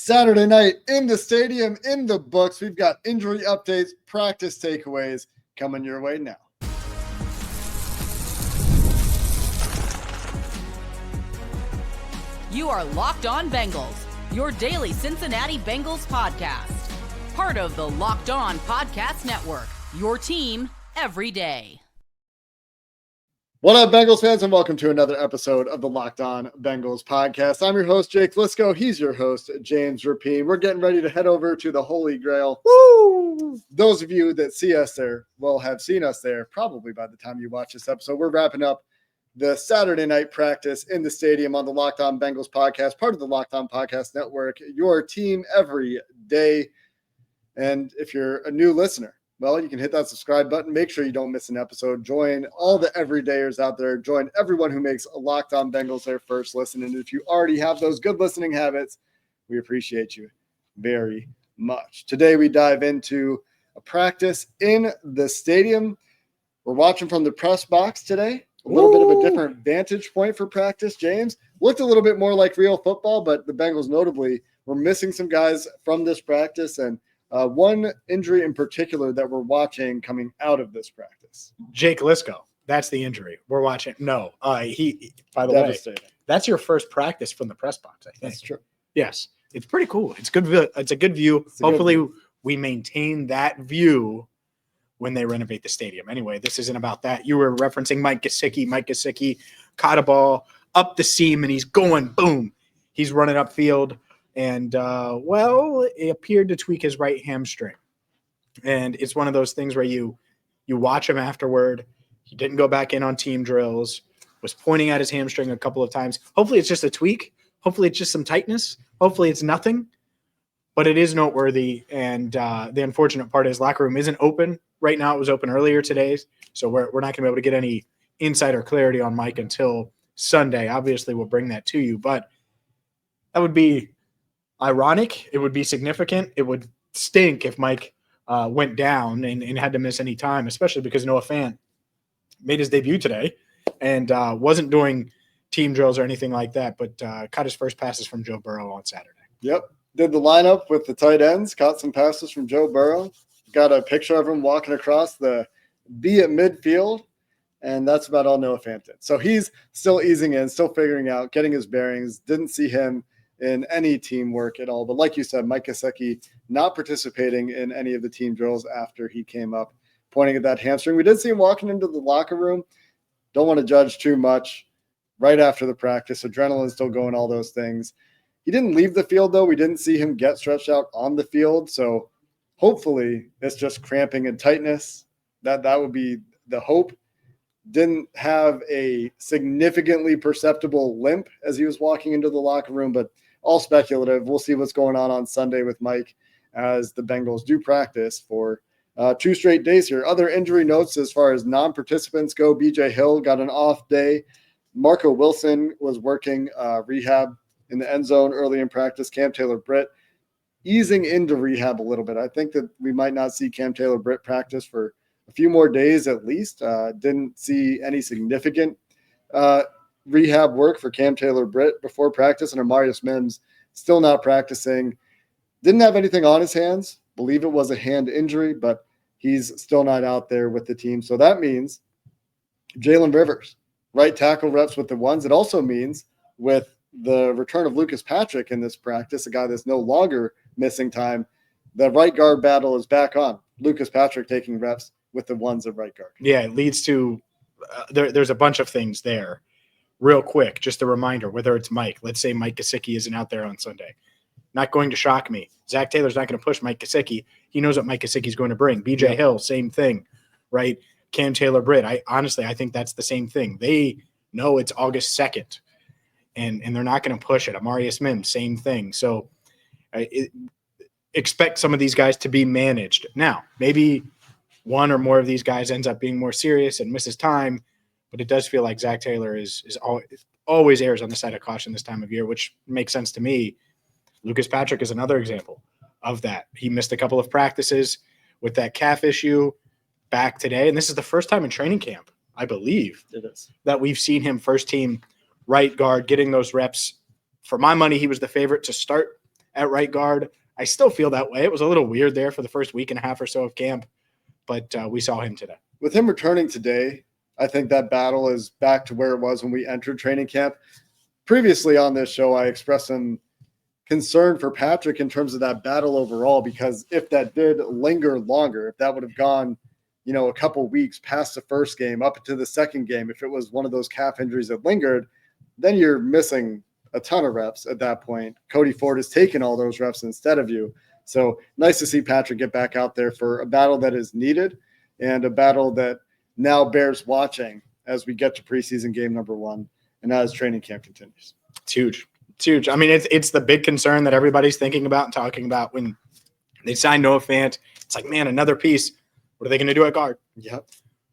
Saturday night in the stadium, in the books. We've got injury updates, practice takeaways coming your way now. You are Locked On Bengals, your daily Cincinnati Bengals podcast. Part of the Locked On Podcast Network, your team every day. What up, Bengals fans, and welcome to another episode of the Locked On Bengals podcast. I'm your host, Jake Liscow. He's your host, James Rapien. We're getting ready to head over to the Holy Grail. Woo! Those of you that see us there will have seen us there probably by the time you watch this episode. We're wrapping up the Saturday night practice in the stadium on the Locked On Bengals podcast, part of the Locked On Podcast Network, your team every day. And if you're a new listener, well, you can hit that subscribe button. Make sure you don't miss an episode. Join all the everydayers out there. Join everyone who makes a Locked On Bengals their first listen. And if you already have those good listening habits, we appreciate you very much. Today, we dive into a practice in the stadium. We're watching from the press box today. A little bit of a different vantage point for practice, James. Looked a little bit more like real football, but the Bengals notably were missing some guys from this practice, and one injury in particular that we're watching coming out of this practice. Jake Liscow. That's the injury we're watching. No, he. By the way, that's your first practice from the press box, I think. That's true. Yes, it's pretty cool. It's good. It's a good view. Hopefully, we maintain that view when they renovate the stadium. Anyway, this isn't about that. You were referencing Mike Gesicki. Mike Gesicki caught a ball up the seam, and he's going boom. He's running upfield. And, it appeared to tweak his right hamstring. And it's one of those things where you watch him afterward. He didn't go back in on team drills, was pointing at his hamstring a couple of times. Hopefully it's just a tweak. Hopefully it's just some tightness. Hopefully it's nothing. But it is noteworthy. And the unfortunate part is locker room isn't open right now. It was open earlier today. So we're not going to be able to get any insider clarity on Mike until Sunday. Obviously, we'll bring that to you. But that would be ironic. It would be significant. It would stink if Mike went down and had to miss any time, especially because Noah Fant made his debut today and wasn't doing team drills or anything like that, but caught his first passes from Joe Burrow on Saturday. Yep. Did the lineup with the tight ends, caught some passes from Joe Burrow. Got a picture of him walking across the B at midfield, and that's about all Noah Fant did. So he's still easing in, still figuring out, getting his bearings. Didn't see him in any teamwork at all. But like you said, Mike Gesicki not participating in any of the team drills after he came up, pointing at that hamstring. We did see him walking into the locker room. Don't want to judge too much right after the practice. Adrenaline still going, all those things. He didn't leave the field, though. We didn't see him get stretched out on the field. So hopefully it's just cramping and tightness. That would be the hope. Didn't have a significantly perceptible limp as he was walking into the locker room, but all speculative. We'll see what's going on Sunday with Mike as the Bengals do practice for 2 straight days here. Other injury notes as far as non-participants go, BJ Hill got an off day. Marco Wilson was working rehab in the end zone early in practice. Cam Taylor-Britt easing into rehab a little bit. I think that we might not see Cam Taylor-Britt practice for a few more days at least. Didn't see any significant rehab work for Cam Taylor-Britt before practice, and Amarius Mims still not practicing. Didn't have anything on his hands. Believe it was a hand injury, but he's still not out there with the team. So that means Jalen Rivers, right tackle reps with the ones. It also means with the return of Lucas Patrick in this practice, a guy that's no longer missing time, the right guard battle is back on. Lucas Patrick taking reps with the ones at right guard. Yeah, it leads to there's a bunch of things there. Real quick, just a reminder, whether it's Mike, let's say Mike Gesicki isn't out there on Sunday. Not going to shock me. Zach Taylor's not going to push Mike Gesicki. He knows what Mike Gesicki is going to bring. BJ Hill, same thing, right? Cam Taylor-Britt, I think that's the same thing. They know it's August 2nd, and they're not going to push it. Amarius Mims, same thing. So expect some of these guys to be managed. Now, maybe one or more of these guys ends up being more serious and misses time, but it does feel like Zach Taylor is always errs on the side of caution this time of year, which makes sense to me. Lucas Patrick is another example of that. He missed a couple of practices with that calf issue, back today. And this is the first time in training camp, I believe, it is, that we've seen him first team right guard getting those reps. For my money, he was the favorite to start at right guard. I still feel that way. It was a little weird there for the first week and a half or so of camp, but we saw him today. With him returning today, I think that battle is back to where it was when we entered training camp. Previously on this show, I expressed some concern for Patrick in terms of that battle overall, because if that did linger longer, if that would have gone, a couple weeks past the first game up into the second game, if it was one of those calf injuries that lingered, then you're missing a ton of reps at that point. Cody Ford has taken all those reps instead of you. So nice to see Patrick get back out there for a battle that is needed and a battle that now bears watching as we get to preseason game number 1 and as training camp continues. It's huge. It's huge. I mean, it's the big concern that everybody's thinking about and talking about when they sign Noah Fant. It's like, man, another piece. What are they going to do at guard? Yep.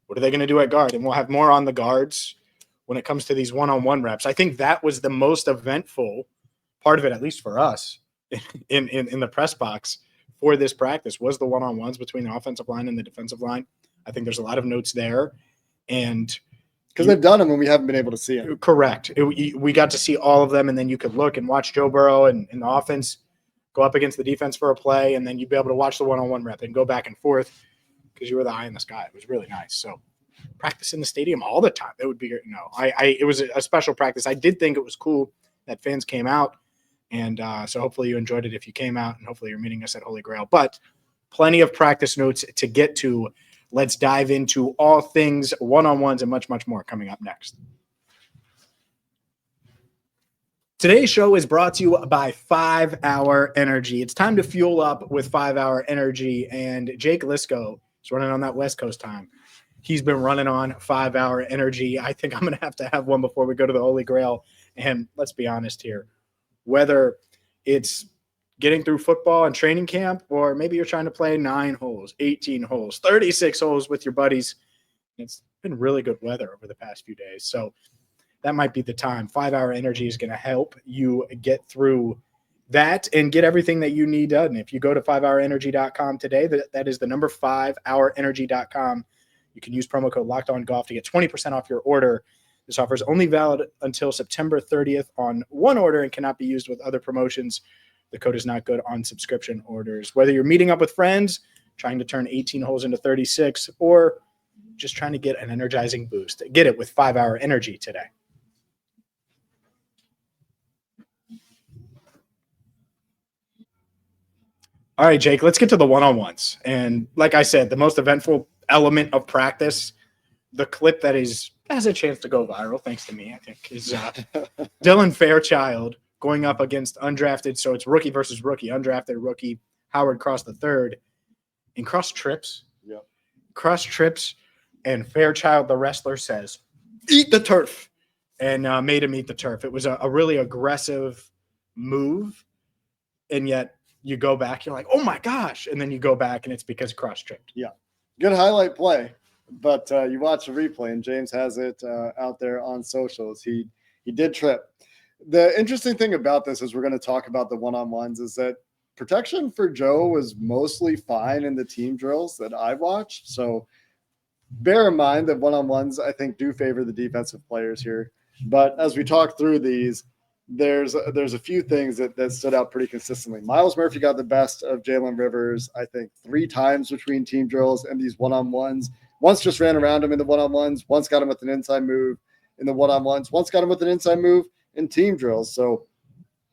What are they going to do at guard? And we'll have more on the guards when it comes to these one-on-one reps. I think that was the most eventful part of it, at least for us, in the press box for this practice, was the one-on-ones between the offensive line and the defensive line. I think there's a lot of notes there. And because they've done them and we haven't been able to see them. Correct. We got to see all of them, and then you could look and watch Joe Burrow and the offense go up against the defense for a play, and then you'd be able to watch the one-on-one rep and go back and forth because you were the eye in the sky. It was really nice. So practice in the stadium all the time. It would be great. No, it was a special practice. I did think it was cool that fans came out, and so hopefully you enjoyed it if you came out, and hopefully you're meeting us at Holy Grail. But plenty of practice notes to get to. Let's dive into all things one-on-ones and much, much more coming up next. Today's show is brought to you by 5 Hour Energy. It's time to fuel up with 5 Hour Energy, and Jake Liscow is running on that West Coast time. He's been running on 5 Hour Energy. I think I'm going to have one before we go to the Holy Grail. And let's be honest here, whether it's getting through football and training camp, or maybe you're trying to play 9 holes, 18 holes, 36 holes with your buddies. It's been really good weather over the past few days. So that might be the time. 5 Hour Energy is going to help you get through that and get everything that you need done. If you go to 5hourenergy.com today, that is the number 5hourenergy.com. You can use promo code LockedOnGolf to get 20% off your order. This offer is only valid until September 30th on one order and cannot be used with other promotions. The code is not good on subscription orders. Whether you're meeting up with friends, trying to turn 18 holes into 36, or just trying to get an energizing boost, get it with 5 Hour Energy today. All right, Jake, let's get to the one-on-ones. And like I said, the most eventful element of practice, the clip that has a chance to go viral, thanks to me, I think, is Dylan Fairchild going up against undrafted. So it's rookie versus rookie, undrafted rookie, Howard Cross III. And Cross trips. Yep. Cross trips, and Fairchild, the wrestler, says, "Eat the turf," and made him eat the turf. It was a really aggressive move, and yet you go back, you're like, oh my gosh, and then you go back, and it's because Cross tripped. Yeah. Good highlight play, but you watch the replay, and James has it out there on socials. He did trip. The interesting thing about this is we're going to talk about the one-on-ones is that protection for Joe was mostly fine in the team drills that I watched. So bear in mind that one-on-ones, I think, do favor the defensive players here. But as we talk through these, there's a few things that stood out pretty consistently. Myles Murphy got the best of Jalen Rivers, I think, 3 times between team drills and these one-on-ones. Once just ran around him in the one-on-ones. Once got him with an inside move in the one-on-ones. Once got him with an inside move in team drills. So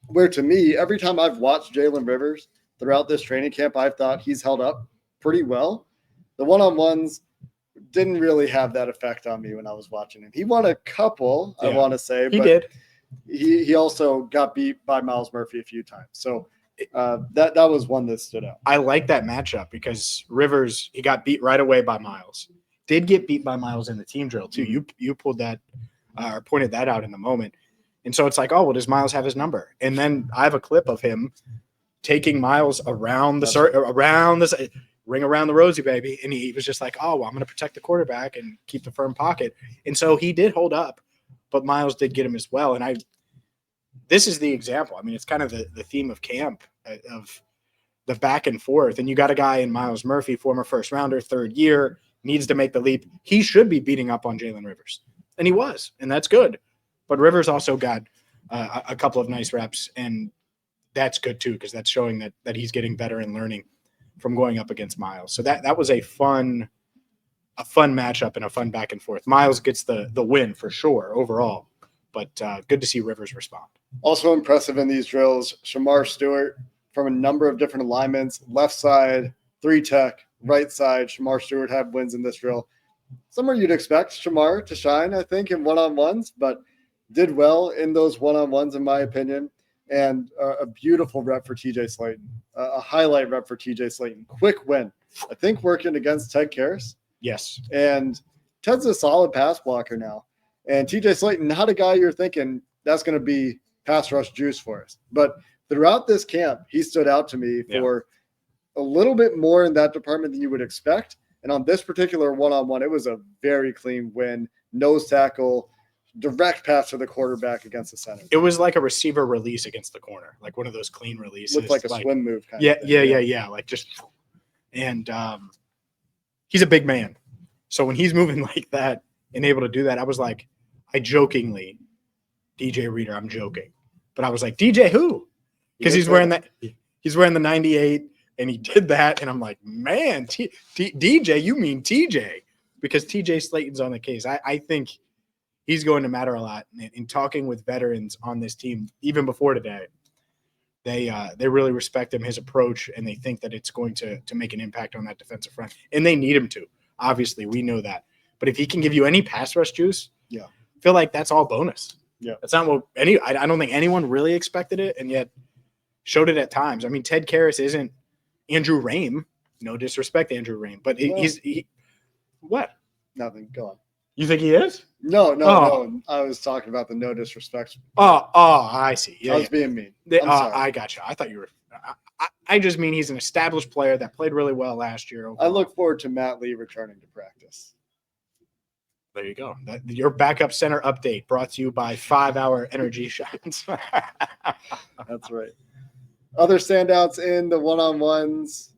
where to me, every time I've watched Jalen Rivers throughout this training camp, I've thought he's held up pretty well. The one-on-ones didn't really have that effect on me when I was watching him. He won a couple, yeah, I want to say. He did. He also got beat by Myles Murphy a few times. So that was one that stood out. I like that matchup because Rivers, he got beat right away by Myles. Did get beat by Myles in the team drill too. Mm-hmm. You pulled that or pointed that out in the moment. And so it's like, oh, well, does Myles have his number? And then I have a clip of him taking Myles around the ring around the rosy, baby. And he was just like, oh, well, I'm going to protect the quarterback and keep the firm pocket. And so he did hold up, but Myles did get him as well. And this is the example. I mean, it's kind of the theme of camp of the back and forth. And you got a guy in Myles Murphy, former first rounder, 3rd year, needs to make the leap. He should be beating up on Jalen Rivers. And he was, and that's good. But Rivers also got a couple of nice reps, and that's good too, because that's showing that he's getting better and learning from going up against Miles. So that was a fun matchup and a fun back and forth. Miles gets the win for sure overall, but good to see Rivers respond. Also impressive in these drills, Shamar Stewart from a number of different alignments, left side, 3-tech, right side. Shamar Stewart had wins in this drill. Somewhere you'd expect Shamar to shine, I think, in one-on-ones, but did well in those one-on-ones, in my opinion. And a beautiful rep for TJ Slayton, a highlight rep for TJ Slayton. Quick win. I think working against Ted Karras. Yes. And Ted's a solid pass blocker now. And TJ Slayton, not a guy you're thinking that's going to be pass rush juice for us. But throughout this camp, he stood out to me for a little bit more in that department than you would expect. And on this particular one-on-one, it was a very clean win. Nose tackle, direct pass to the quarterback against the center. It was like a receiver release against the corner, like one of those clean releases. Looked like a swim move kind of thing. Yeah. Like just – and he's a big man. So when he's moving like that and able to do that, I was like, I jokingly, DJ Reader, I'm joking. But I was like, DJ who? Because he's wearing the 98, and he did that. And I'm like, man, DJ, you mean TJ. Because TJ Slayton's on the case. I think he's going to matter a lot. In talking with veterans on this team, even before today, they really respect him, his approach, and they think that it's going to make an impact on that defensive front. And they need him to. Obviously, we know that. But if he can give you any pass rush juice, I feel like that's all bonus. Yeah. That's not what I don't think anyone really expected it, and yet showed it at times. I mean, Ted Karras isn't Andrew Rame. No disrespect, Andrew Rame. But he's what? Nothing. Go on. You think he is? No. I was talking about the no disrespect. Oh, I see. Yeah, I was being mean. I got you. I thought you were. I just mean he's an established player that played really well last year. Overall. I look forward to Matt Lee returning to practice. There you go. Your backup center update brought to you by 5-Hour Energy Shots. That's right. Other standouts in the one-on-ones,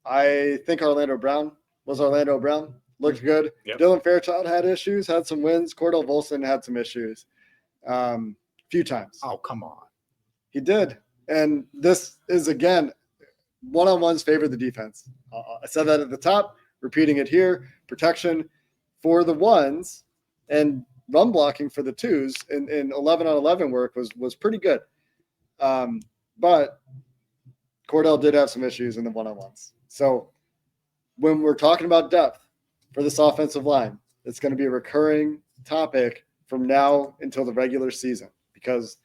I think Orlando Brown. Looked good. Yep. Dylan Fairchild had issues, had some wins. Cordell Volson had some issues few times. Oh, come on. He did. And this is, again, one-on-ones favor the defense. I said that at the top, repeating it here. Protection for the ones and run blocking for the twos in 11-on-11 work was pretty good. But Cordell did have some issues in the one-on-ones. So when we're talking about depth for this offensive line, it's going to be a recurring topic from now until the regular season, because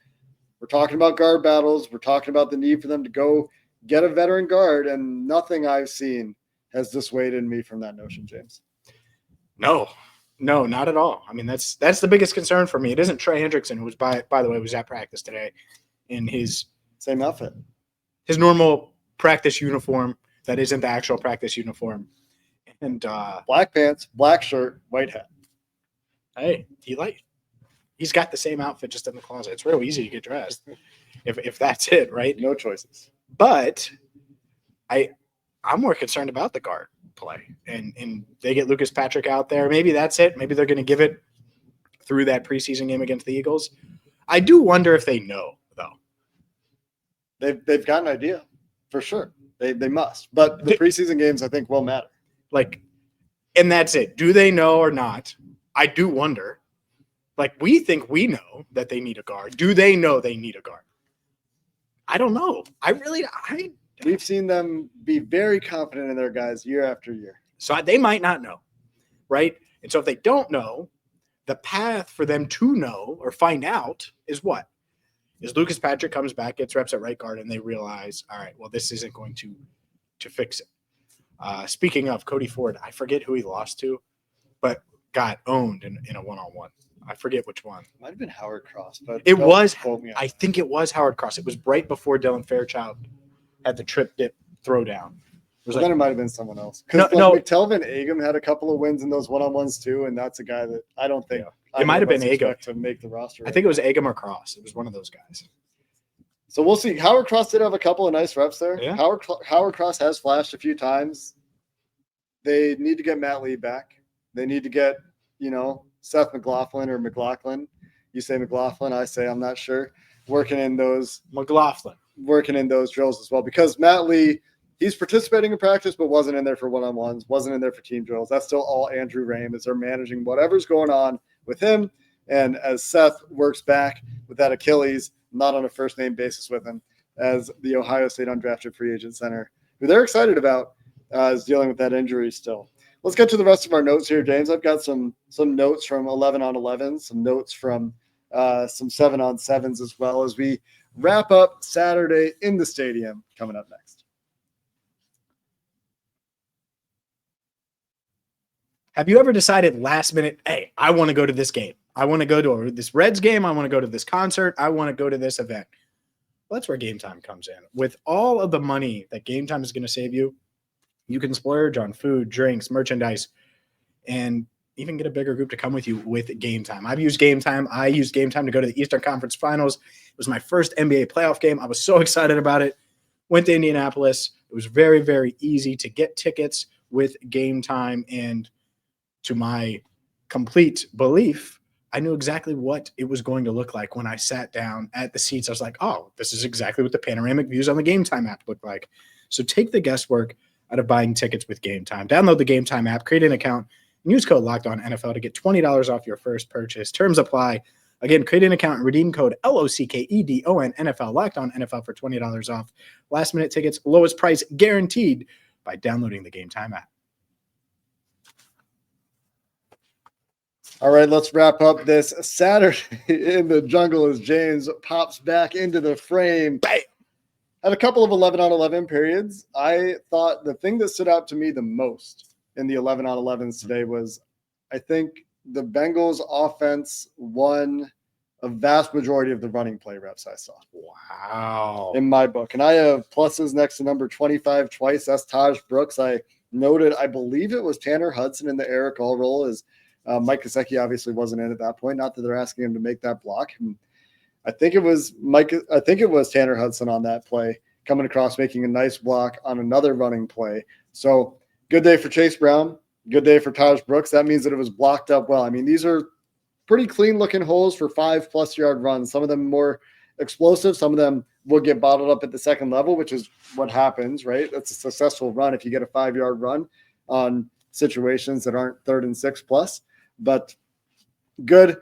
we're talking about guard battles. We're talking about the need for them to go get a veteran guard, and nothing I've seen has dissuaded me from that notion, James. No, not at all. I mean, that's the biggest concern for me. It isn't Trey Hendrickson, who was by the way, was at practice today in his same outfit, his normal practice uniform. That isn't the actual practice uniform. And black pants, black shirt, white hat. Hey, he's got the same outfit just in the closet. It's real easy to get dressed if that's it, right? No choices. But I'm more concerned about the guard play, and they get Lucas Patrick out there. Maybe that's it. Maybe they're going to give it through that preseason game against the Eagles. I do wonder if they know, though. They've got an idea for sure. They must. But the preseason games, I think, will matter. And that's it. Do they know or not? I do wonder. We think we know that they need a guard. Do they know they need a guard? I don't know. We've seen them be very confident in their guys year after year. So they might not know, right? And so if they don't know, the path for them to know or find out is what? Is Lucas Patrick comes back, gets reps at right guard, and they realize, all right, well, this isn't going to fix it. Speaking of Cody Ford, I forget who he lost to, but got owned in a one-on-one. I forget which one. Might have been Howard Cross, but I think it was Howard Cross. It was right before Dylan Fairchild had the trip dip throwdown. Then it might have been someone else. Because McTelvin Agam had a couple of wins in those one-on-ones too, and that's a guy that I don't think it might have been Agam to make the roster. I think it was Agam or Cross. It was one of those guys. So we'll see. Howard Cross did have a couple of nice reps there. Yeah. Howard Cross has flashed a few times. They need to get Matt Lee back. They need to get, Seth McLaughlin or McLaughlin. You say McLaughlin, I say I'm not sure. working in those drills as well, because Matt Lee, he's participating in practice, but wasn't in there for one-on-ones, wasn't in there for team drills. That's still all Andrew Rame as they're managing whatever's going on with him. And as Seth works back with that Achilles, not on a first-name basis with him, as the Ohio State undrafted free agent center, who they're excited about, is dealing with that injury still. Let's get to the rest of our notes here, James. I've got some notes from 11 on 11, some notes from some 7 on 7s as well, as we wrap up Saturday in the stadium coming up next. Have you ever decided last minute, hey, I want to go to this game. I want to go to this Reds game. I want to go to this concert. I want to go to this event. Well, that's where Gametime comes in. With all of the money that Gametime is going to save you, you can splurge on food, drinks, merchandise, and even get a bigger group to come with you with Gametime. I've used Gametime. I used Gametime to go to the Eastern Conference Finals. It was my first NBA playoff game. I was so excited about it. Went to Indianapolis. It was very, very easy to get tickets with Gametime. And to my complete belief, I knew exactly what it was going to look like when I sat down at the seats. I was like, oh, this is exactly what the panoramic views on the Gametime app look like. So take the guesswork out of buying tickets with Gametime. Download the Gametime app, create an account, and use code LOCKEDONNFL to get $20 off your first purchase. Terms apply. Again, create an account and redeem code LOCKEDONNFL, LOCKEDONNFL for $20 off. Last minute tickets, lowest price guaranteed by downloading the Gametime app. All right, let's wrap up this Saturday in the jungle as James pops back into the frame. Bam! Had a couple of 11 on 11 periods. I thought the thing that stood out to me the most in the 11 on 11s today was, I think the Bengals offense won a vast majority of the running play reps I saw. Wow. In my book. And I have pluses next to number 25 twice. That's Taj Brooks. I noted, I believe it was Tanner Hudson in the Eric All role, as Mike Gesicki obviously wasn't in at that point. Not that they're asking him to make that block. I think it was Tanner Hudson on that play, coming across, making a nice block on another running play. So good day for Chase Brown. Good day for Taj Brooks. That means that it was blocked up well. I mean, these are pretty clean looking holes for 5+ yard runs. Some of them more explosive. Some of them will get bottled up at the second level, which is what happens, right? That's a successful run if you get a 5-yard run on situations that aren't 3rd and 6+. But good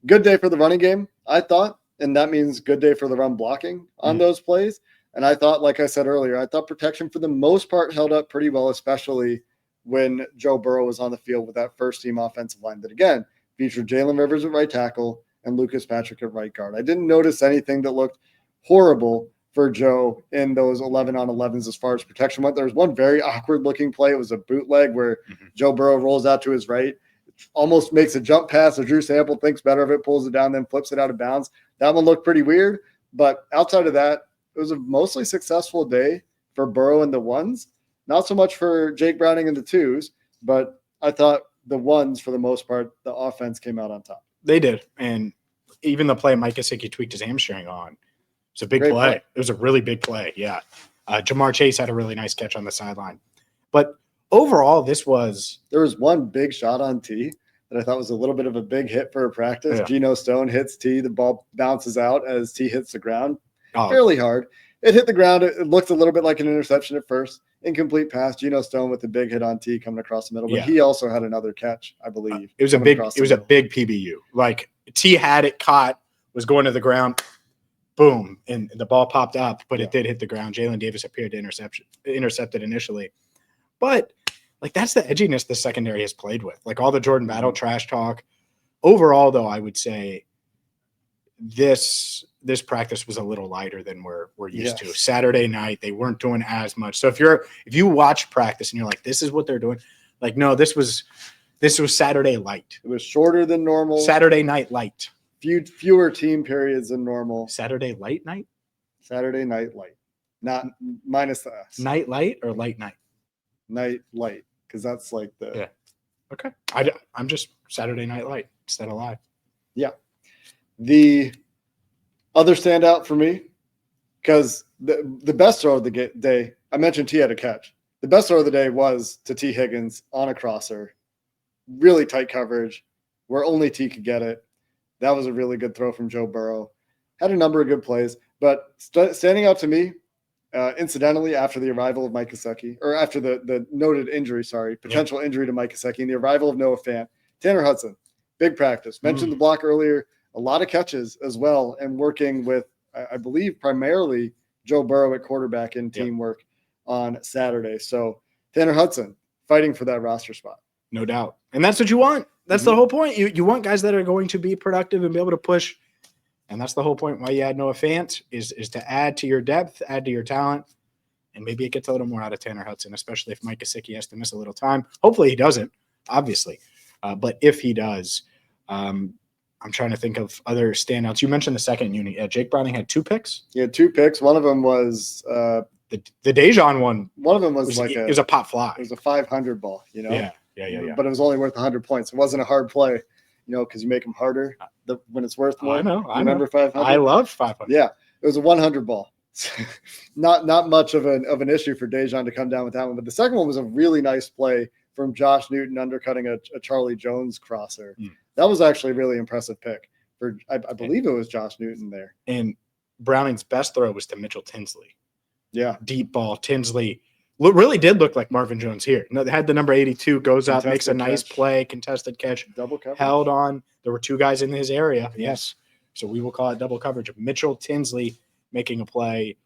day for the running game, I thought. And that means good day for the run blocking on those plays. And I thought, like I said earlier, I thought protection for the most part held up pretty well, especially when Joe Burrow was on the field with that first team offensive line that, again, featured Jalen Rivers at right tackle and Lucas Patrick at right guard. I didn't notice anything that looked horrible for Joe in those 11 on 11s as far as protection went. There was one very awkward looking play. It was a bootleg where Joe Burrow rolls out to his right, almost makes a jump pass. Drew Sample thinks better of it, pulls it down, then flips it out of bounds. That one looked pretty weird. But outside of that, it was a mostly successful day for Burrow in the ones. Not so much for Jake Browning in the twos, but I thought the ones, for the most part, the offense came out on top. They did. And even the play Mike Gesicki tweaked his hamstring on, it was a big play. It was a really big play, yeah. Jamar Chase had a really nice catch on the sideline. But overall, there was one big shot on T that I thought was a little bit of a big hit for a practice. Yeah. Geno Stone hits T. The ball bounces out as T hits the ground fairly hard. It hit the ground. It looked a little bit like an interception at first. Incomplete pass. Geno Stone with the big hit on T coming across the middle. But he also had another catch, I believe. It was a big PBU. Like T had it caught, was going to the ground, boom, and the ball popped up, but it did hit the ground. Jalen Davis appeared to intercept it initially. But like that's the edginess the secondary has played with. Like all the Jordan Battle trash talk. Overall, though, I would say this practice was a little lighter than we're used to. Saturday night, they weren't doing as much. So if you watch practice and you're like, this is what they're doing, like, no, this was Saturday light. It was shorter than normal. Saturday night light. Fewer team periods than normal. Saturday light night? Saturday night light. Not minus the S. Night light or light night? Night light, because that's like the – yeah. Okay. I'm just Saturday night light instead of live. Yeah. The other standout for me, because the best throw of the day, I mentioned T had a catch. The best throw of the day was to T. Higgins on a crosser. Really tight coverage where only T could get it. That was a really good throw from Joe Burrow. had a number of good plays, but standing out to me, incidentally, after the arrival of Mike Gesicki, or after the noted injury, potential injury to Mike Gesicki, and the arrival of Noah Fant, Tanner Hudson, big practice. Mentioned the block earlier, a lot of catches as well, and working with, I believe, primarily Joe Burrow at quarterback in teamwork on Saturday. So Tanner Hudson fighting for that roster spot. No doubt. And that's what you want. That's the whole point. You want guys that are going to be productive and be able to push. And that's the whole point why you add Noah Fant is to add to your depth, add to your talent, and maybe it gets a little more out of Tanner Hudson, especially if Mike Gesicki has to miss a little time. Hopefully he doesn't, obviously. But if he does, I'm trying to think of other standouts. You mentioned the second unit. Jake Browning had 2 picks. He had 2 picks. One of them was the Dejan one. One of them was it was a pop fly. It was a 500 ball, Yeah. But it was only worth 100 points. It wasn't a hard play, because you make them harder when it's worth more. I know. Remember 500? I love 500. Yeah, it was a 100 ball. not much of an issue for Dejan to come down with that one. But the second one was a really nice play from Josh Newton undercutting a Charlie Jones crosser. That was actually a really impressive pick. I believe it was Josh Newton there. And Browning's best throw was to Mitchell Tinsley. Yeah. Deep ball. Tinsley really did look like Marvin Jones here. Had the number 82, goes out, makes a nice play, contested catch. Double coverage. Held on. There were 2 guys in his area. Yes. So we will call it double coverage of Mitchell Tinsley making a play.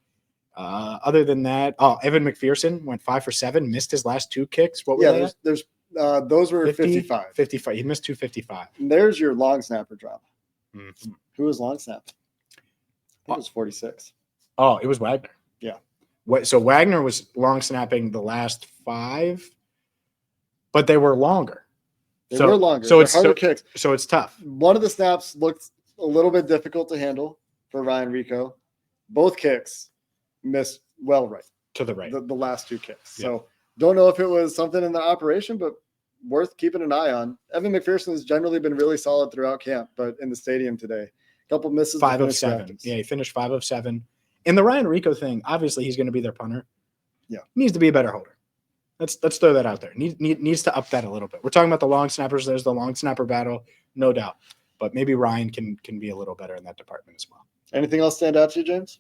Other than that, Evan McPherson went 5 for 7, missed his last 2 kicks. What were they? There's those were 55. 55. He missed 255. And there's your long snapper drop. Mm-hmm. Who was long snap? I think it was 46. Oh, it was Wagner. Yeah. So Wagner was long snapping the last 5, but they were longer. They were longer. So it's harder kicks. So it's tough. One of the snaps looked a little bit difficult to handle for Ryan Rico. Both kicks missed right to the right. The last 2 kicks. Yeah. So don't know if it was something in the operation, but worth keeping an eye on. Evan McPherson has generally been really solid throughout camp, but in the stadium today, a couple misses. 5 of 7. Practice. Yeah, he finished 5 of 7. And the Ryan Rico thing, obviously he's going to be their punter. Yeah. He needs to be a better holder. Let's throw that out there. Needs to up that a little bit. We're talking about the long snappers. There's the long snapper battle, no doubt. But maybe Ryan can be a little better in that department as well. Anything else stand out to you, James?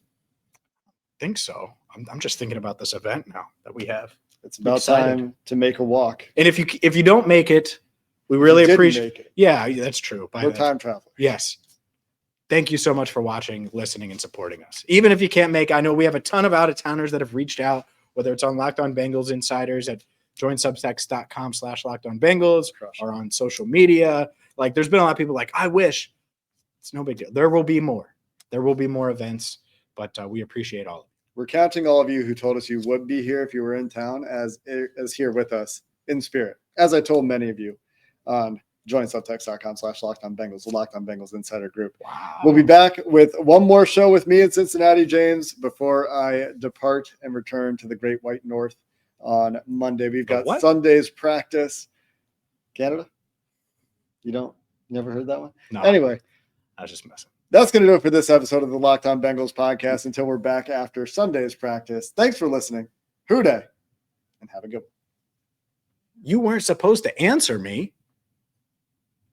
I think so. I'm just thinking about this event now that we have. It's about time to make a walk. And if you don't make it, we really appreciate it. Yeah, that's true. We're time travelers. Yes. Thank you so much for watching, listening, and supporting us. Even if you can't make, I know we have a ton of out-of-towners that have reached out, whether it's on Locked On Bengals Insiders at joinsubtext.com/LockedOnBengals or on social media. Like, there's been a lot of people like, I wish. It's no big deal. There will be more. There will be more events, but we appreciate all of it. We're counting all of you who told us you would be here if you were in town as here with us in spirit, as I told many of you on joinsubtext.com/LockedOnBengals, the Locked On Bengals Insider Group. Wow. We'll be back with one more show with me in Cincinnati, James, before I depart and return to the Great White North on Monday. We've got Sunday's practice. Canada? You never heard that one? No. Anyway. I was just messing. That's going to do it for this episode of the Locked On Bengals podcast until we're back after Sunday's practice. Thanks for listening. Hoo day, and have a good one. You weren't supposed to answer me.